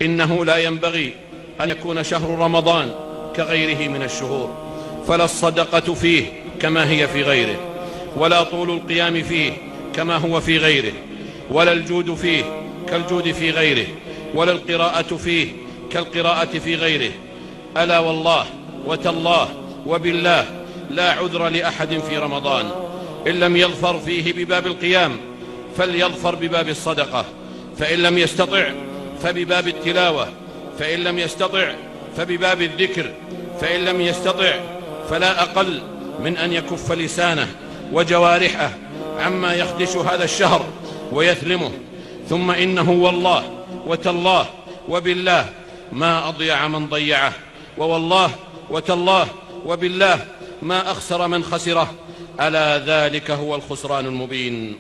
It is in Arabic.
إنه لا ينبغي أن يكون شهر رمضان كغيره من الشهور، فلا الصدقة فيه كما هي في غيره، ولا طول القيام فيه كما هو في غيره، ولا الجود فيه كالجود في غيره، ولا القراءة فيه كالقراءة في غيره. ألا والله وتالله وبالله لا عذر لأحد في رمضان إن لم يظفر فيه بباب القيام فليظفر بباب الصدقة، فإن لم يستطع فبباب التلاوة، فإن لم يستطع فبباب الذكر، فإن لم يستطع فلا أقل من أن يكف لسانه وجوارحه عما يخدش هذا الشهر ويثلمه. ثم إنه والله وتالله وبالله ما أضيع من ضيعه، ووالله وتالله وبالله ما أخسر من خسره. ألا ذلك هو الخسران المبين.